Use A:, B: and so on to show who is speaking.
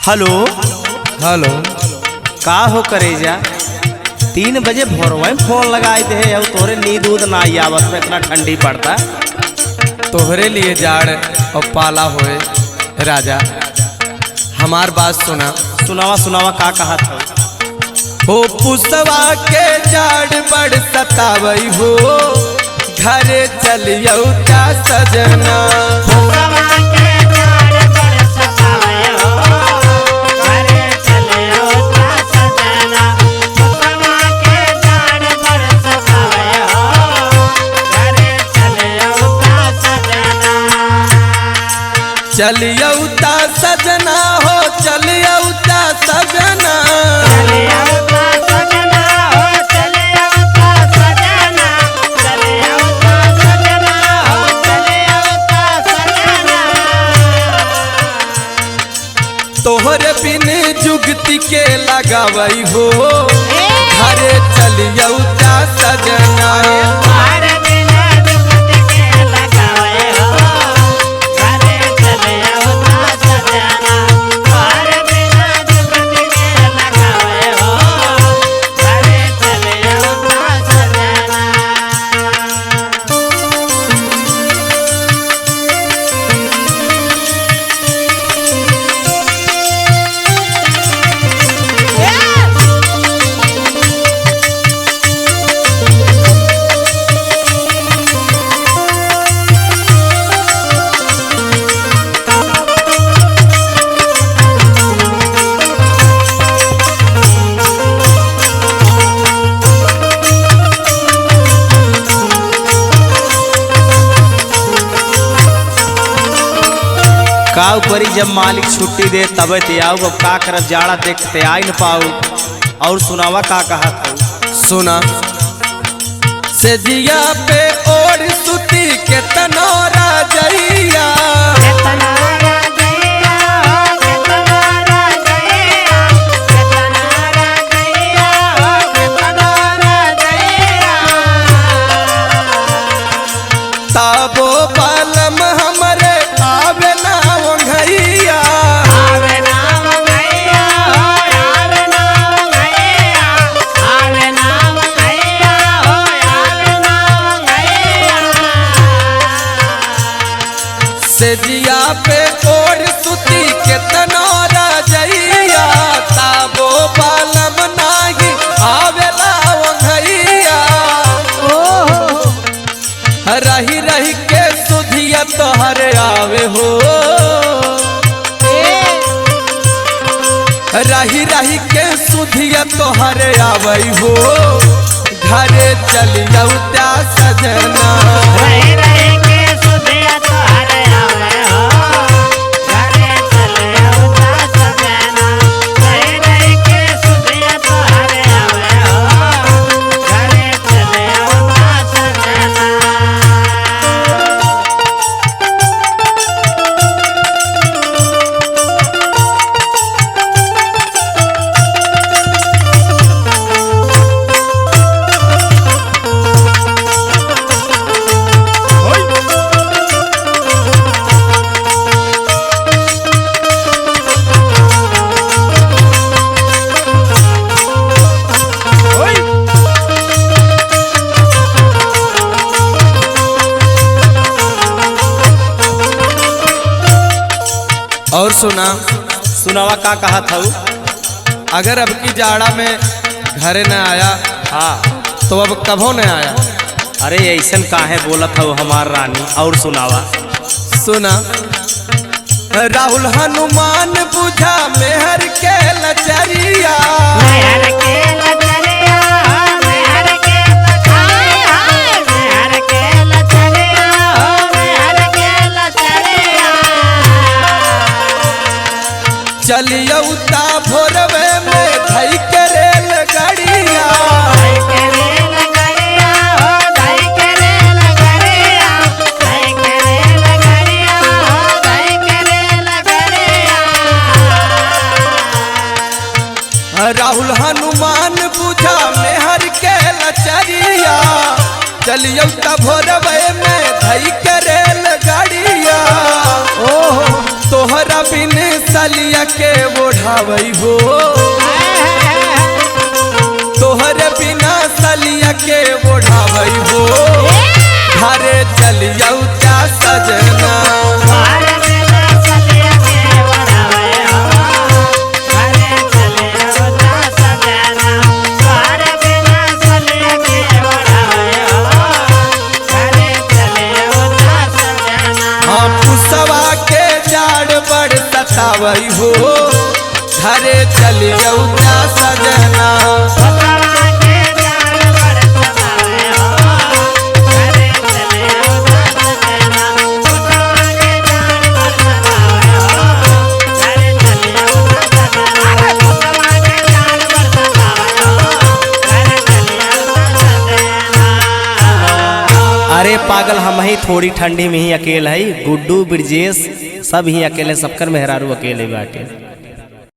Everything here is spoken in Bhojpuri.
A: Hello
B: hello.
A: का हो करे जा 3 बजे भोरवा में फोन लगाए थे और तोरे नींद उद ना आवत में इतना ठंडी पड़ता।
B: तोहरे लिए जाड़ और पाला होए राजा। हमार बात सुना।
A: सुनावा सुनावा का कहा था।
B: हो पुसवा के जाड़ बड़ सतावई हो, घरे चलियो का सजना। चलियो ता सजना हो, चलियो ता सजना। तोहरे बिन जुगती के लगावई हो, घरे चलियो ता सजना।
A: का ऊपरी जब मालिक छुट्टी दे तबे ते आओ। अब का करब जाड़ा देखते आई न पाऊ। और सुनावा का कहा था।
B: सुना से जिया पे ओढ़ सुती के तनोरा जइया। ताबो बालम हमरे आवे ना वंघइया। से जिया पे ओढ़ सुती के तनोरा जइया। ताबो बालम नाही आवेला वंघइया। रही रही के सुधिया तोहरे आवे हो, रही रही के सुधिया तोहरे आवई हो। घरे चलियो त्या सजना। और सुना।
A: सुनावा का कहा था।
B: अगर अब की जाड़ा में घरे न आया
A: हाँ
B: तो अब कभो न आया।
A: अरे ऐसन काहे बोलत हो हमार रानी। और सुनावा।
B: सुना राहुल हनुमान बुझा मेहर के लचरिया। चलियो ता भोरवे में धई के रेल गड़िया। राहुल हनुमान बुझा मेहर के लचरिया। चलियो ता भोरवे में धई के रेल गड़िया। तोहरा बिन सलिया के ओढ़ावई हो, तोहरे बिना सलिया के ओढ़ावई हो, घरे चलिया क्या सजना। सतावई हो, घरे चलिया क्या सजना।
A: अरे पागल, हम ही थोड़ी ठंडी में ही अकेले है, गुड्डू ब्रजेश सब ही अकेले, सबकर मेहरारू अकेले बाटे।